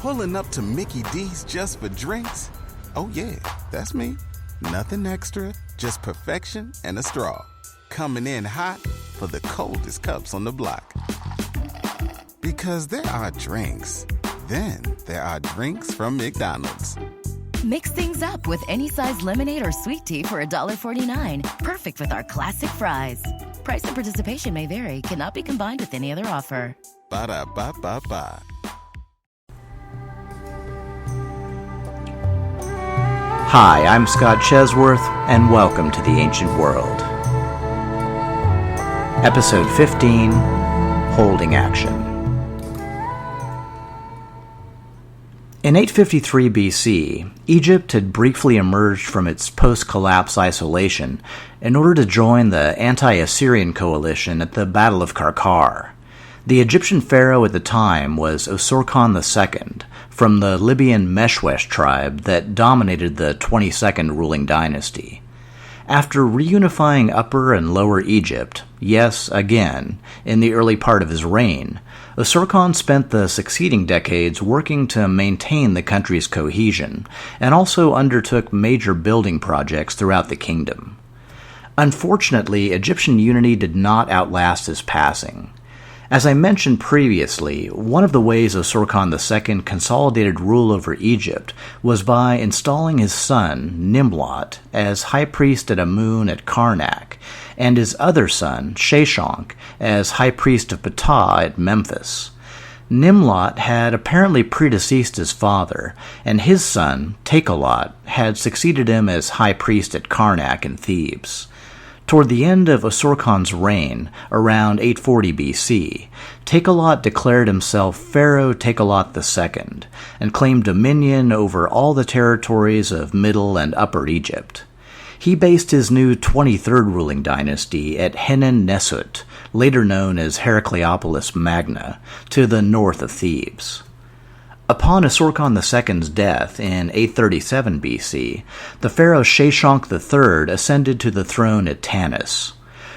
Pulling up to Mickey D's just for drinks? Oh yeah, that's me. Nothing extra, just perfection and a straw. Coming in hot for the coldest cups on the block. Because there are drinks. Then there are drinks from McDonald's. Mix things up with any size lemonade or sweet tea for $1.49. Perfect with our classic fries. Price and participation may vary. Cannot be combined with any other offer. Ba-da-ba-ba-ba. Hi, I'm Scott Chesworth, and welcome to The Ancient World. Episode 15, Holding Action. In 853 BC, Egypt had briefly emerged from its post-collapse isolation in order to join the anti-Assyrian coalition at the Battle of Karkar. The Egyptian pharaoh at the time was Osorkon II, from the Libyan Meshwesh tribe that dominated the 22nd ruling dynasty. After reunifying Upper and Lower Egypt, yes, again, in the early part of his reign, Osorkon spent the succeeding decades working to maintain the country's cohesion, and also undertook major building projects throughout the kingdom. Unfortunately, Egyptian unity did not outlast his passing. As I mentioned previously, one of the ways Osorkon II consolidated rule over Egypt was by installing his son, Nimlot, as high priest at Amun at Karnak, and his other son, Sheshonk, as high priest of Ptah at Memphis. Nimlot had apparently predeceased his father, and his son, Takelot, had succeeded him as high priest at Karnak in Thebes. Toward the end of Osorkon's reign, around 840 BC, Takelot declared himself Pharaoh Takelot II and claimed dominion over all the territories of Middle and Upper Egypt. He based his new 23rd ruling dynasty at Henan Nesut, later known as Heracleopolis Magna, to the north of Thebes. Upon Osorkon II's death in 837 BC, the pharaoh Sheshonk III ascended to the throne at Tanis.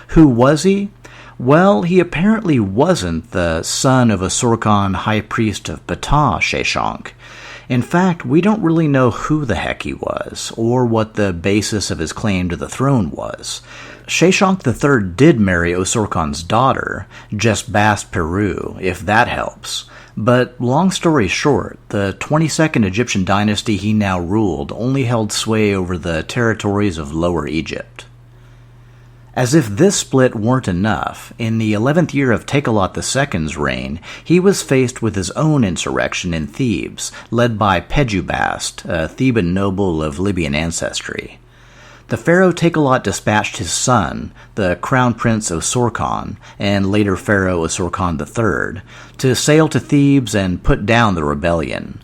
Who was he? Well, he apparently wasn't the son of Osorkon high priest of Ptah, Sheshonk. In fact, we don't really know who the heck he was, or what the basis of his claim to the throne was. Sheshonk III did marry Osorkon's daughter, Jesbast Peru, if that helps. But long story short, the 22nd Egyptian dynasty he now ruled only held sway over the territories of Lower Egypt. As if this split weren't enough, in the 11th year of Takelot II's reign, he was faced with his own insurrection in Thebes, led by Pejubast, a Theban noble of Libyan ancestry. The pharaoh Takelot dispatched his son, the crown prince Osorkon, and later pharaoh Osorkon III, to sail to Thebes and put down the rebellion.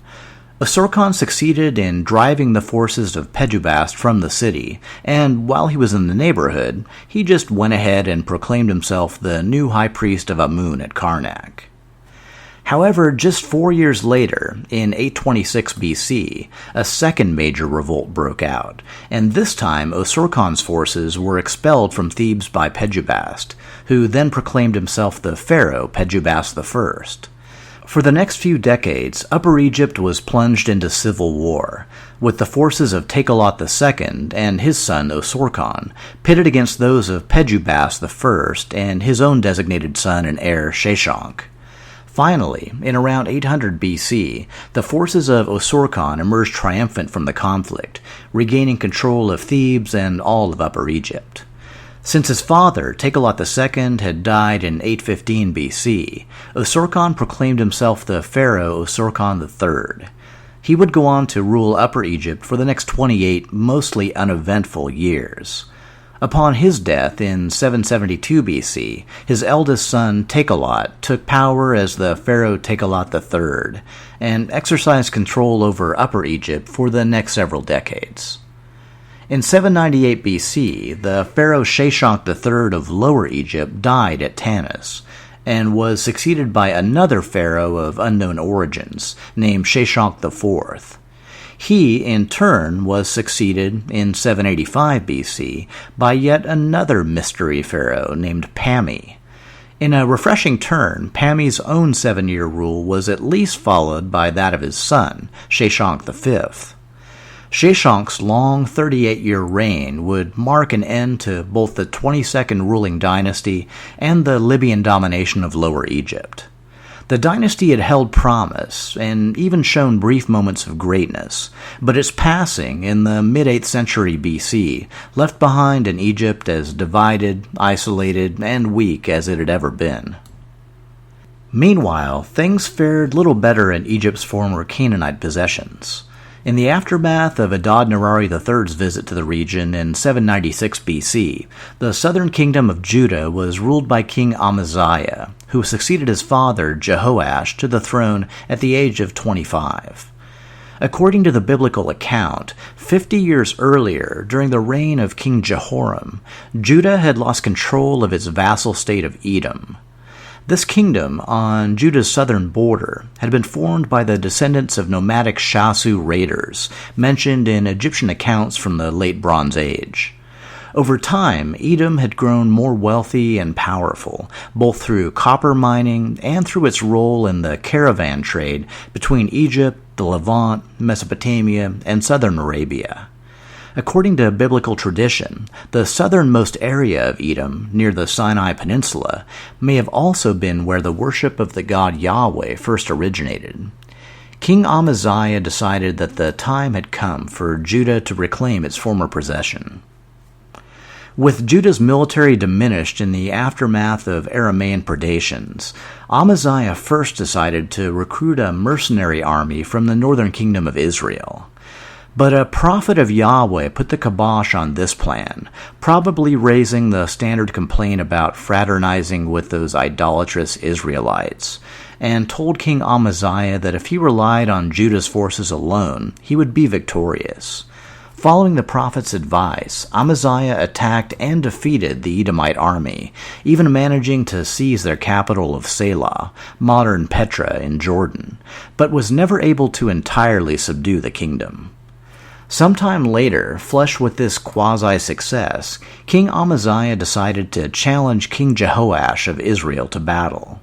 Osorkon succeeded in driving the forces of Pejubast from the city, and while he was in the neighborhood, he just went ahead and proclaimed himself the new high priest of Amun at Karnak. However, just 4 years later, in 826 BC, a second major revolt broke out, and this time Osorkon's forces were expelled from Thebes by Pejubast, who then proclaimed himself the pharaoh Pejubast I. For the next few decades, Upper Egypt was plunged into civil war, with the forces of Takelot II and his son Osorkon pitted against those of Pejubast I and his own designated son and heir Sheshonk. Finally, in around 800 BC, the forces of Osorkon emerged triumphant from the conflict, regaining control of Thebes and all of Upper Egypt. Since his father, Takelot II, had died in 815 BC, Osorkon proclaimed himself the pharaoh Osorkon III. He would go on to rule Upper Egypt for the next 28 mostly uneventful years. Upon his death in 772 BC, his eldest son, Takelot, took power as the pharaoh Takelot III, and exercised control over Upper Egypt for the next several decades. In 798 BC, the pharaoh Sheshonk III of Lower Egypt died at Tanis, and was succeeded by another pharaoh of unknown origins, named Sheshonk IV. He, in turn, was succeeded in 785 BC by yet another mystery pharaoh named Pami. In a refreshing turn, Pami's own 7-year rule was at least followed by that of his son, Sheshank V. Sheshank's long 38-year reign would mark an end to both the 22nd ruling dynasty and the Libyan domination of Lower Egypt. The dynasty had held promise and even shown brief moments of greatness, but its passing in the mid-8th century BC left behind an Egypt as divided, isolated, and weak as it had ever been. Meanwhile, things fared little better in Egypt's former Canaanite possessions. In the aftermath of Adad-Nirari III's visit to the region in 796 BC, the southern kingdom of Judah was ruled by King Amaziah, who succeeded his father Jehoash to the throne at the age of 25. According to the biblical account, 50 years earlier, during the reign of King Jehoram, Judah had lost control of its vassal state of Edom. This kingdom, on Judah's southern border, had been formed by the descendants of nomadic Shasu raiders, mentioned in Egyptian accounts from the late Bronze Age. Over time, Edom had grown more wealthy and powerful, both through copper mining and through its role in the caravan trade between Egypt, the Levant, Mesopotamia, and southern Arabia. According to biblical tradition, the southernmost area of Edom, near the Sinai Peninsula, may have also been where the worship of the god Yahweh first originated. King Amaziah decided that the time had come for Judah to reclaim its former possession. With Judah's military diminished in the aftermath of Aramean predations, Amaziah first decided to recruit a mercenary army from the northern kingdom of Israel. But a prophet of Yahweh put the kibosh on this plan, probably raising the standard complaint about fraternizing with those idolatrous Israelites, and told King Amaziah that if he relied on Judah's forces alone, he would be victorious. Following the prophet's advice, Amaziah attacked and defeated the Edomite army, even managing to seize their capital of Selah, modern Petra in Jordan, but was never able to entirely subdue the kingdom. Sometime later, flushed with this quasi-success, King Amaziah decided to challenge King Jehoash of Israel to battle.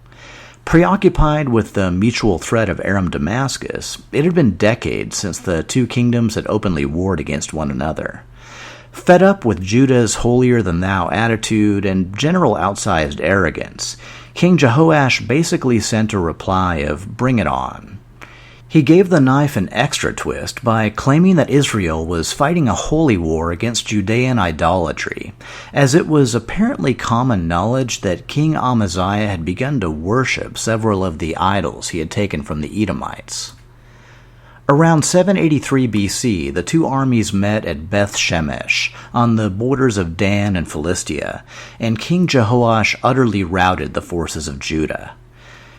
Preoccupied with the mutual threat of Aram-Damascus, it had been decades since the two kingdoms had openly warred against one another. Fed up with Judah's holier-than-thou attitude and general outsized arrogance, King Jehoash basically sent a reply of "Bring it on." He gave the knife an extra twist by claiming that Israel was fighting a holy war against Judean idolatry, as it was apparently common knowledge that King Amaziah had begun to worship several of the idols he had taken from the Edomites. Around 783 BC, the two armies met at Beth Shemesh, on the borders of Dan and Philistia, and King Jehoash utterly routed the forces of Judah.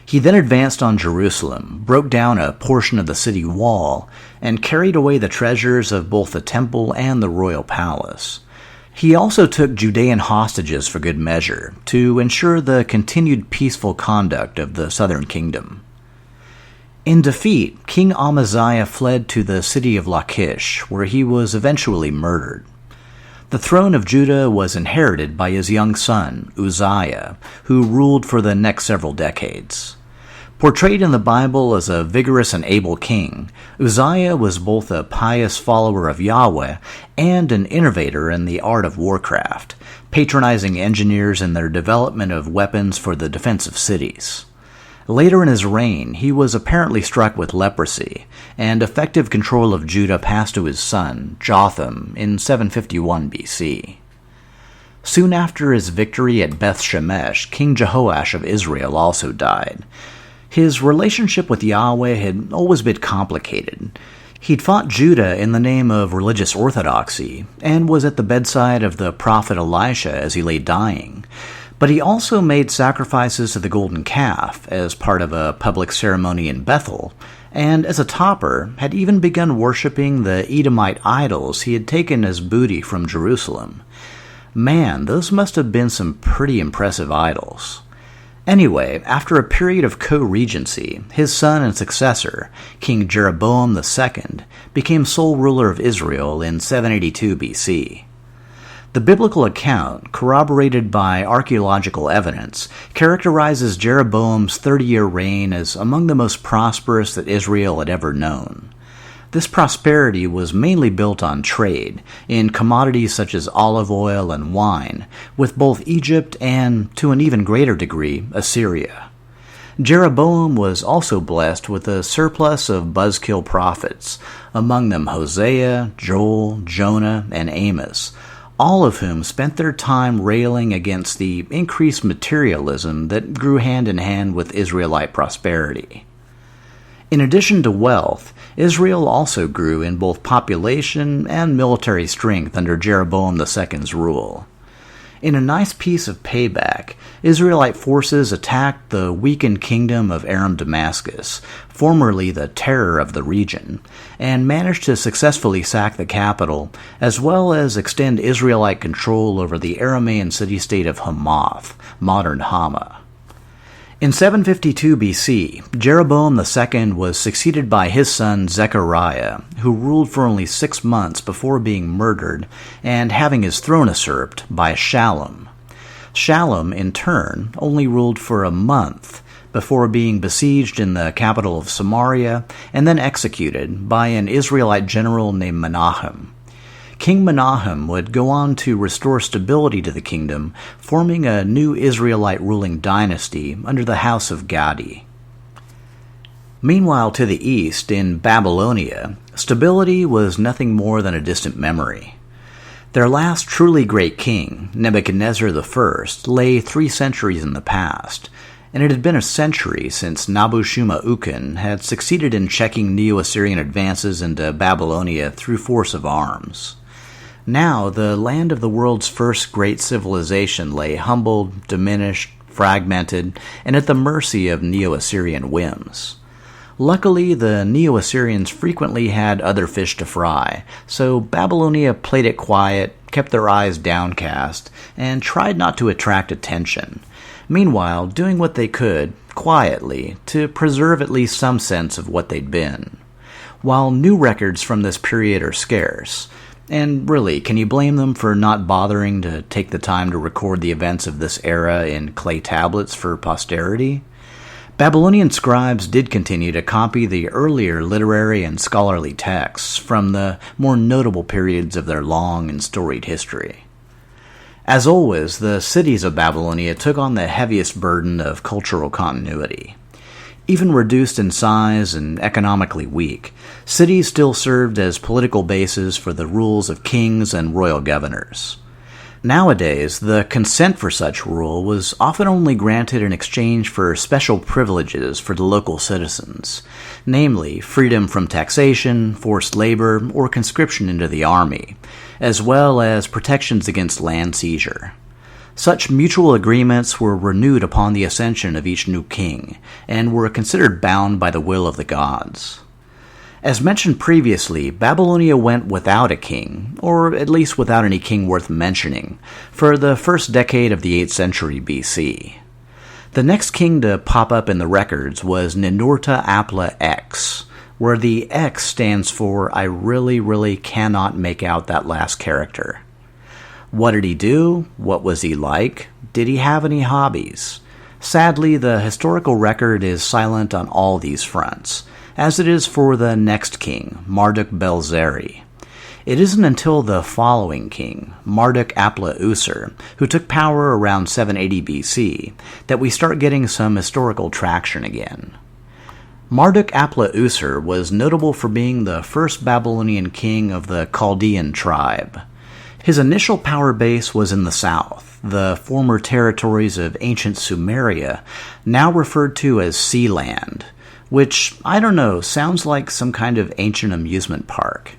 He then advanced on Jerusalem, broke down a portion of the city wall, and carried away the treasures of both the temple and the royal palace. He also took Judean hostages for good measure, to ensure the continued peaceful conduct of the southern kingdom. In defeat, King Amaziah fled to the city of Lachish, where he was eventually murdered. The throne of Judah was inherited by his young son, Uzziah, who ruled for the next several decades. Portrayed in the Bible as a vigorous and able king, Uzziah was both a pious follower of Yahweh and an innovator in the art of warcraft, patronizing engineers in their development of weapons for the defense of cities. Later in his reign, he was apparently struck with leprosy, and effective control of Judah passed to his son, Jotham, in 751 BC. Soon after his victory at Beth Shemesh, King Jehoash of Israel also died. His relationship with Yahweh had always been complicated. He'd fought Judah in the name of religious orthodoxy, and was at the bedside of the prophet Elisha as he lay dying. But he also made sacrifices to the golden calf as part of a public ceremony in Bethel, and as a topper had even begun worshipping the Edomite idols he had taken as booty from Jerusalem. Man, those must have been some pretty impressive idols. Anyway, after a period of co-regency, his son and successor, King Jeroboam II, became sole ruler of Israel in 782 BC. The biblical account, corroborated by archaeological evidence, characterizes Jeroboam's 30-year reign as among the most prosperous that Israel had ever known. This prosperity was mainly built on trade, in commodities such as olive oil and wine, with both Egypt and, to an even greater degree, Assyria. Jeroboam was also blessed with a surplus of buzzkill prophets, among them Hosea, Joel, Jonah, and Amos, all of whom spent their time railing against the increased materialism that grew hand in hand with Israelite prosperity. In addition to wealth, Israel also grew in both population and military strength under Jeroboam II's rule. In a nice piece of payback, Israelite forces attacked the weakened kingdom of Aram Damascus, formerly the terror of the region, and managed to successfully sack the capital, as well as extend Israelite control over the Aramean city-state of Hamath, modern Hama. In 752 BC, Jeroboam II was succeeded by his son Zechariah, who ruled for only 6 months before being murdered and having his throne usurped by Shallum. Shallum, in turn, only ruled for a month before being besieged in the capital of Samaria and then executed by an Israelite general named Menahem. King Menahem would go on to restore stability to the kingdom, forming a new Israelite ruling dynasty under the house of Gadi. Meanwhile, to the east, in Babylonia, stability was nothing more than a distant memory. Their last truly great king, Nebuchadnezzar I, lay 3 centuries in the past, and it had been a century since Nabu-shuma-ukin had succeeded in checking Neo-Assyrian advances into Babylonia through force of arms. Now, the land of the world's first great civilization lay humbled, diminished, fragmented, and at the mercy of Neo-Assyrian whims. Luckily, the Neo-Assyrians frequently had other fish to fry, so Babylonia played it quiet, kept their eyes downcast, and tried not to attract attention, meanwhile doing what they could, quietly, to preserve at least some sense of what they'd been. While new records from this period are scarce, and really, can you blame them for not bothering to take the time to record the events of this era in clay tablets for posterity? Babylonian scribes did continue to copy the earlier literary and scholarly texts from the more notable periods of their long and storied history. As always, the cities of Babylonia took on the heaviest burden of cultural continuity. Even reduced in size and economically weak, cities still served as political bases for the rules of kings and royal governors. Nowadays, the consent for such rule was often only granted in exchange for special privileges for the local citizens, namely freedom from taxation, forced labor, or conscription into the army, as well as protections against land seizure. Such mutual agreements were renewed upon the ascension of each new king, and were considered bound by the will of the gods. As mentioned previously, Babylonia went without a king, or at least without any king worth mentioning, for the first decade of the 8th century BC. The next king to pop up in the records was Ninurta-Apla X, where the X stands for I really cannot make out that last character. What did he do? What was he like? Did he have any hobbies? Sadly, the historical record is silent on all these fronts, as it is for the next king, Marduk-Belzeri. It isn't until the following king, Marduk-Apla-Usur, who took power around 780 BC, that we start getting some historical traction again. Marduk-Apla-Usur was notable for being the first Babylonian king of the Chaldean tribe. His initial power base was in the south, the former territories of ancient Sumeria, now referred to as Sealand, which, I don't know, sounds like some kind of ancient amusement park.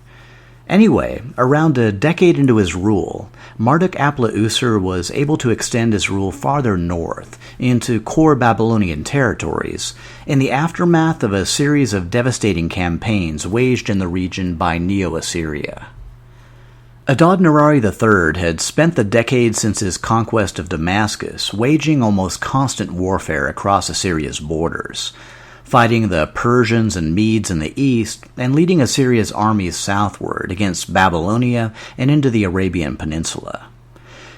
Anyway, around a decade into his rule, Marduk-Apla-Usur was able to extend his rule farther north, into core Babylonian territories, in the aftermath of a series of devastating campaigns waged in the region by Neo-Assyria. Adad-Nirari III had spent the decade since his conquest of Damascus waging almost constant warfare across Assyria's borders, fighting the Persians and Medes in the east and leading Assyria's armies southward against Babylonia and into the Arabian Peninsula.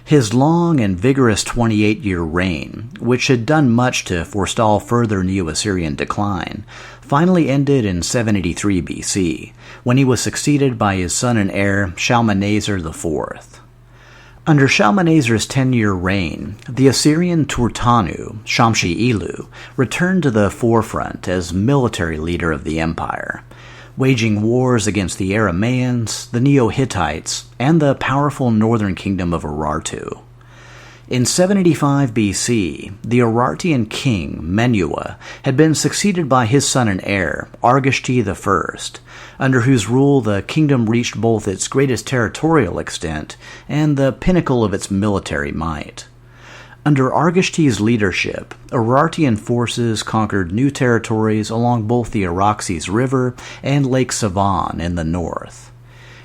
His long and vigorous 28-year reign, which had done much to forestall further Neo-Assyrian decline, finally ended in 783 BC, when he was succeeded by his son and heir Shalmaneser IV. Under Shalmaneser's 10-year reign, the Assyrian Turtanu, Shamshi-Ilu, returned to the forefront as military leader of the empire, waging wars against the Arameans, the Neo-Hittites, and the powerful northern kingdom of Urartu. In 785 BC, the Urartian king, Menua, had been succeeded by his son and heir, Argishti I, under whose rule the kingdom reached both its greatest territorial extent and the pinnacle of its military might. Under Argishti's leadership, Urartian forces conquered new territories along both the Araxes River and Lake Savan in the north.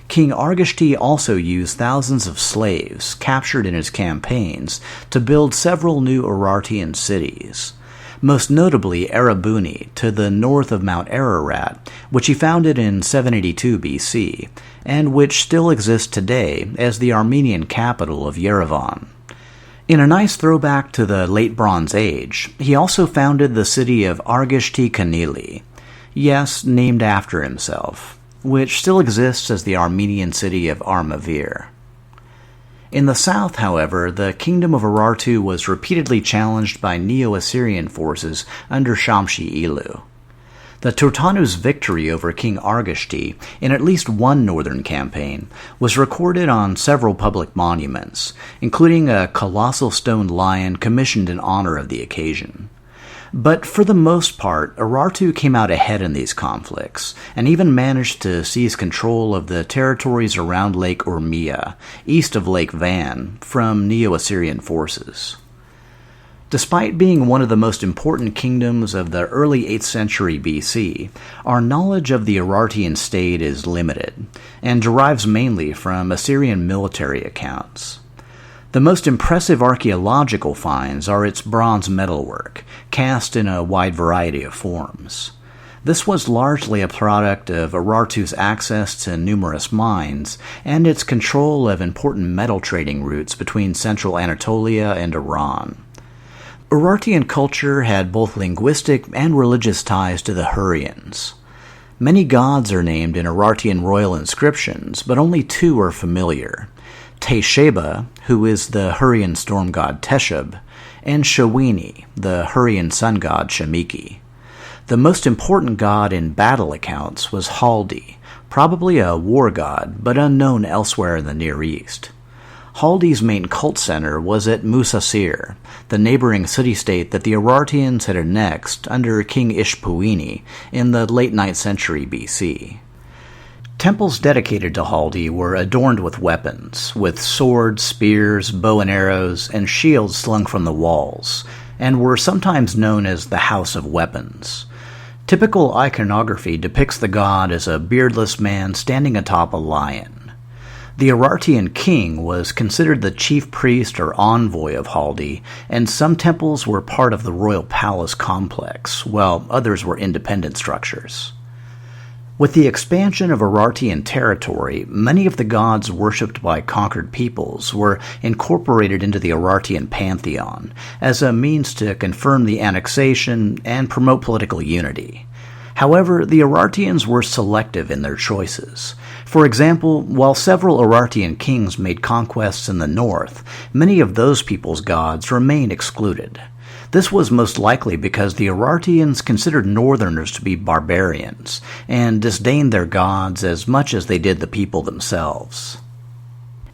King Argishti also used thousands of slaves captured in his campaigns to build several new Urartian cities, most notably Erebuni to the north of Mount Ararat, which he founded in 782 BC, and which still exists today as the Armenian capital of Yerevan. In a nice throwback to the Late Bronze Age, he also founded the city of Argishti Kanili, yes, named after himself, which still exists as the Armenian city of Armavir. In the south, however, the kingdom of Urartu was repeatedly challenged by Neo-Assyrian forces under Shamshi-Ilu. The Turtanu's victory over King Argishti in at least one northern campaign was recorded on several public monuments, including a colossal stone lion commissioned in honor of the occasion. But for the most part, Urartu came out ahead in these conflicts, and even managed to seize control of the territories around Lake Urmia, east of Lake Van, from Neo-Assyrian forces. Despite being one of the most important kingdoms of the early 8th century BC, our knowledge of the Urartian state is limited, and derives mainly from Assyrian military accounts. The most impressive archaeological finds are its bronze metalwork, cast in a wide variety of forms. This was largely a product of Urartu's access to numerous mines and its control of important metal trading routes between central Anatolia and Iran. Urartian culture had both linguistic and religious ties to the Hurrians. Many gods are named in Urartian royal inscriptions, but only two are familiar: Tesheba, who is the Hurrian storm god Teshub, and Shawini, the Hurrian sun god Shamiki. The most important god in battle accounts was Haldi, probably a war god, but unknown elsewhere in the Near East. Haldi's main cult center was at Musasir, the neighboring city-state that the Urartians had annexed under King Ishpuini in the late 9th century BC. Temples dedicated to Haldi were adorned with weapons, with swords, spears, bow and arrows, and shields slung from the walls, and were sometimes known as the House of Weapons. Typical iconography depicts the god as a beardless man standing atop a lion. The Urartian king was considered the chief priest or envoy of Haldi, and some temples were part of the royal palace complex, while others were independent structures. With the expansion of Urartian territory, many of the gods worshipped by conquered peoples were incorporated into the Urartian pantheon as a means to confirm the annexation and promote political unity. However, the Urartians were selective in their choices. For example, while several Urartian kings made conquests in the north, many of those people's gods remained excluded. This was most likely because the Urartians considered northerners to be barbarians, and disdained their gods as much as they did the people themselves.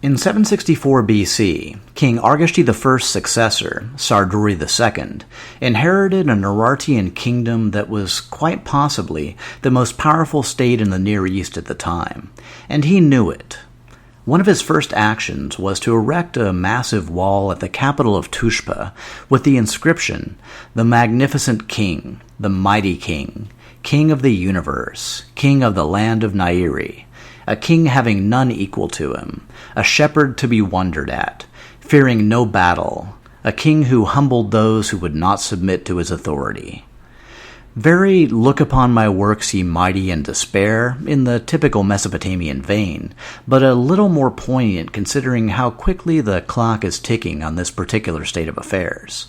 In 764 BC, King Argishti I's successor, Sarduri II, inherited an Urartian kingdom that was quite possibly the most powerful state in the Near East at the time, and he knew it. One of his first actions was to erect a massive wall at the capital of Tushpa with the inscription, "The Magnificent King, the Mighty King, King of the Universe, King of the Land of Nairi, a king having none equal to him, a shepherd to be wondered at, fearing no battle, a king who humbled those who would not submit to his authority." Very look upon my works, ye mighty, in despair, in the typical Mesopotamian vein, but a little more poignant considering how quickly the clock is ticking on this particular state of affairs.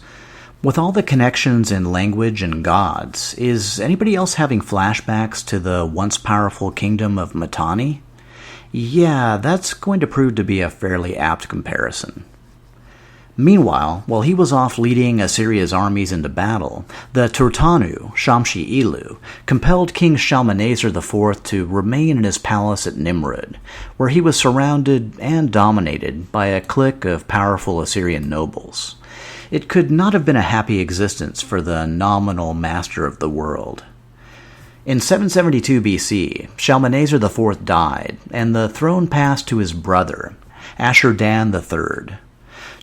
With all the connections in language and gods, is anybody else having flashbacks to the once powerful kingdom of Mitanni? Yeah, that's going to prove to be a fairly apt comparison. Meanwhile, while he was off leading Assyria's armies into battle, the Turtanu, Shamshi-Ilu, compelled King Shalmaneser IV to remain in his palace at Nimrud, where he was surrounded and dominated by a clique of powerful Assyrian nobles. It could not have been a happy existence for the nominal master of the world. In 772 BC, Shalmaneser IV died, and the throne passed to his brother, Ashur-dan III.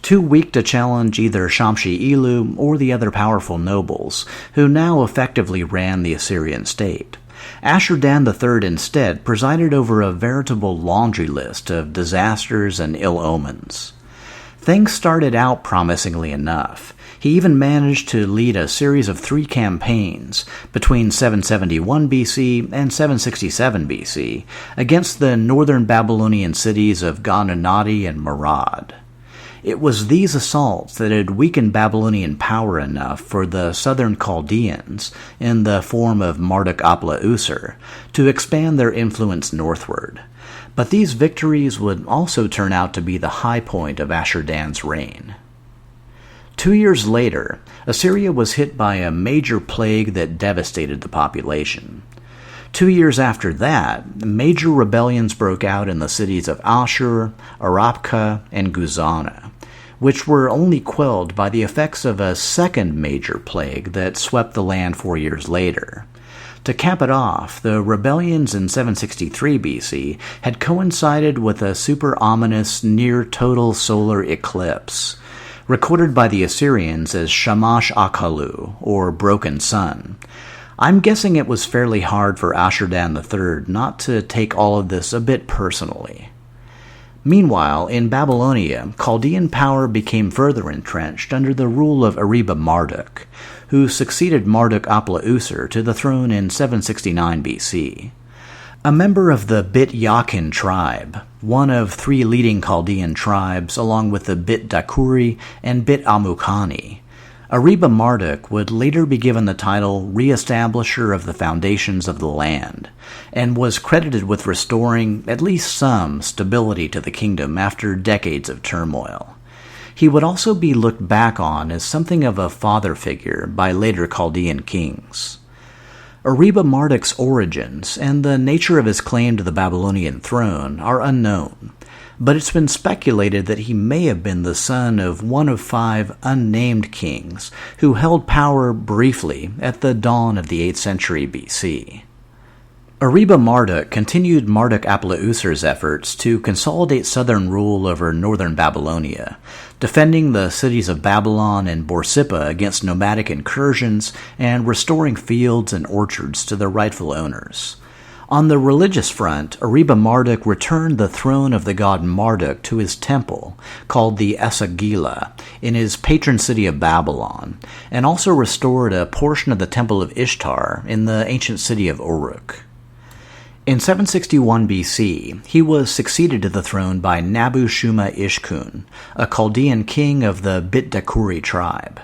Too weak to challenge either Shamshi-Ilu or the other powerful nobles, who now effectively ran the Assyrian state, Ashur-dan III instead presided over a veritable laundry list of disasters and ill omens. Things started out promisingly enough. He even managed to lead a series of 3 campaigns between 771 BC and 767 BC against the northern Babylonian cities of Ganunati and Marad. It was these assaults that had weakened Babylonian power enough for the southern Chaldeans, in the form of Marduk-apla-usur, to expand their influence northward. But these victories would also turn out to be the high point of Ashur-dan's reign. 2 years later, Assyria was hit by a major plague that devastated the population. 2 years after that, major rebellions broke out in the cities of Ashur, Arapka, and Guzana, which were only quelled by the effects of a second major plague that swept the land 4 years later. To cap it off, the rebellions in 763 BC had coincided with a super ominous near-total solar eclipse, recorded by the Assyrians as Shamash Akalu, or Broken Sun. I'm guessing it was fairly hard for Ashur-dan III not to take all of this a bit personally. Meanwhile, in Babylonia, Chaldean power became further entrenched under the rule of Ariba-Marduk, who succeeded Marduk-apla-usur to the throne in 769 BC. A member of the Bit Yakin tribe, one of 3 leading Chaldean tribes along with the Bit Dakuri and Bit Amukani, Ariba-Marduk would later be given the title Reestablisher of the Foundations of the Land, and was credited with restoring at least some stability to the kingdom after decades of turmoil. He would also be looked back on as something of a father figure by later Chaldean kings. Ariba-Marduk's origins and the nature of his claim to the Babylonian throne are unknown, but it's been speculated that he may have been the son of one of 5 unnamed kings who held power briefly at the dawn of the 8th century BC. Ariba-Marduk continued Marduk-apla-usur's efforts to consolidate southern rule over northern Babylonia, defending the cities of Babylon and Borsippa against nomadic incursions and restoring fields and orchards to their rightful owners. On the religious front, Ariba-Marduk returned the throne of the god Marduk to his temple, called the Esagila, in his patron city of Babylon, and also restored a portion of the temple of Ishtar in the ancient city of Uruk. In 761 BC, he was succeeded to the throne by Nabu-shuma-ishkun, a Chaldean king of the Bit Dakuri tribe.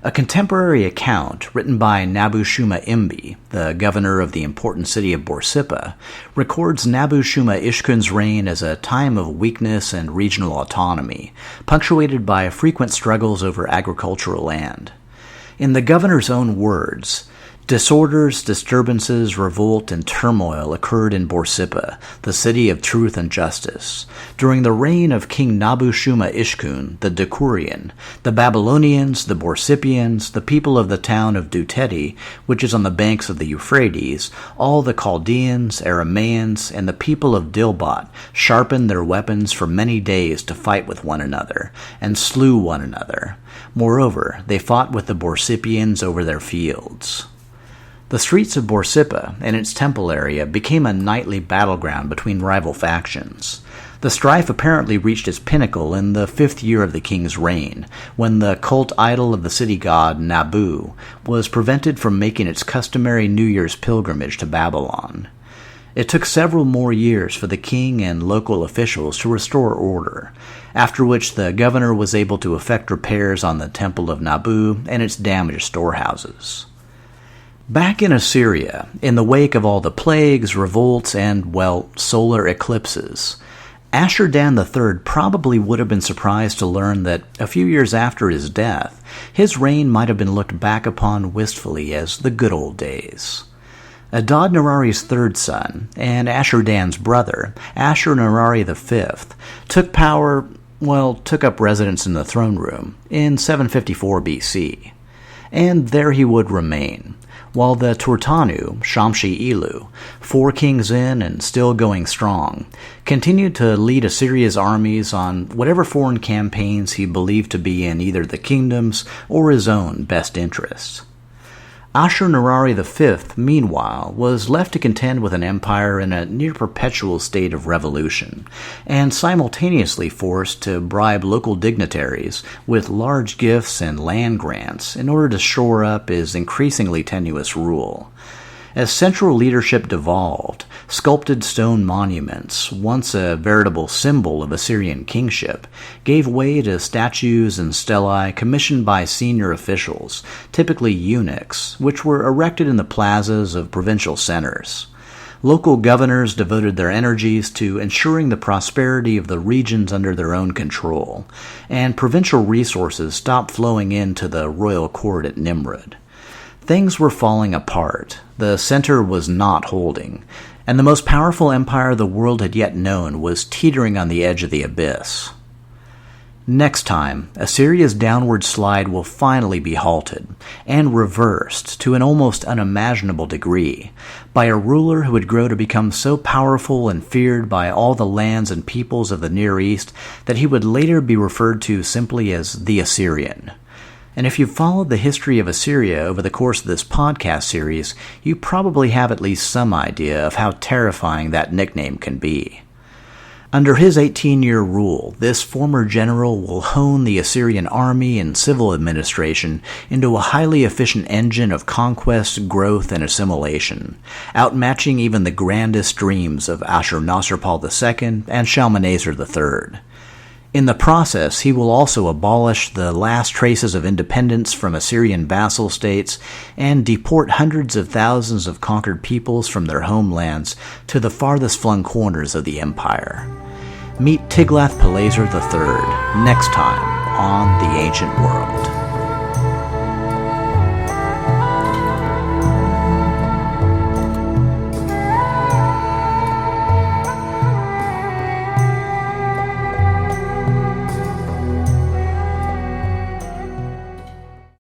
A contemporary account, written by Nabu-shuma-imbi, the governor of the important city of Borsippa, records Nabu-shuma-ishkun's reign as a time of weakness and regional autonomy, punctuated by frequent struggles over agricultural land. In the governor's own words, disorders, disturbances, revolt, and turmoil occurred in Borsippa, the city of truth and justice. During the reign of King Nabu-shuma-ishkun, the Dakurian, the Babylonians, the Borsippians, the people of the town of Duteti, which is on the banks of the Euphrates, all the Chaldeans, Arameans, and the people of Dilbot sharpened their weapons for many days to fight with one another, and slew one another. Moreover, they fought with the Borsippians over their fields. The streets of Borsippa and its temple area became a nightly battleground between rival factions. The strife apparently reached its pinnacle in the 5th year of the king's reign, when the cult idol of the city god Nabu was prevented from making its customary New Year's pilgrimage to Babylon. It took several more years for the king and local officials to restore order, after which the governor was able to effect repairs on the temple of Nabu and its damaged storehouses. Back in Assyria, in the wake of all the plagues, revolts, and, solar eclipses, Ashur-dan III probably would have been surprised to learn that a few years after his death, his reign might have been looked back upon wistfully as the good old days. Adad-nirari's third son, and Ashur-dan's brother, Ashur-nirari V, took up residence in the throne room in 754 BC, and there he would remain, while the Turtanu, Shamshi-Ilu, 4 kings in and still going strong, continued to lead Assyria's armies on whatever foreign campaigns he believed to be in either the kingdom's or his own best interests. Ashur-nirari V, meanwhile, was left to contend with an empire in a near-perpetual state of revolution, and simultaneously forced to bribe local dignitaries with large gifts and land grants in order to shore up his increasingly tenuous rule. As central leadership devolved, sculpted stone monuments, once a veritable symbol of Assyrian kingship, gave way to statues and stelae commissioned by senior officials, typically eunuchs, which were erected in the plazas of provincial centers. Local governors devoted their energies to ensuring the prosperity of the regions under their own control, and provincial resources stopped flowing into the royal court at Nimrud. Things were falling apart, the center was not holding, and the most powerful empire the world had yet known was teetering on the edge of the abyss. Next time, Assyria's downward slide will finally be halted, and reversed to an almost unimaginable degree, by a ruler who would grow to become so powerful and feared by all the lands and peoples of the Near East that he would later be referred to simply as the Assyrian. And if you've followed the history of Assyria over the course of this podcast series, you probably have at least some idea of how terrifying that nickname can be. Under his 18-year rule, this former general will hone the Assyrian army and civil administration into a highly efficient engine of conquest, growth, and assimilation, outmatching even the grandest dreams of Ashur-nasirpal II and Shalmaneser III. In the process, he will also abolish the last traces of independence from Assyrian vassal states and deport hundreds of thousands of conquered peoples from their homelands to the farthest flung corners of the empire. Meet Tiglath-Pileser III next time on The Ancient World.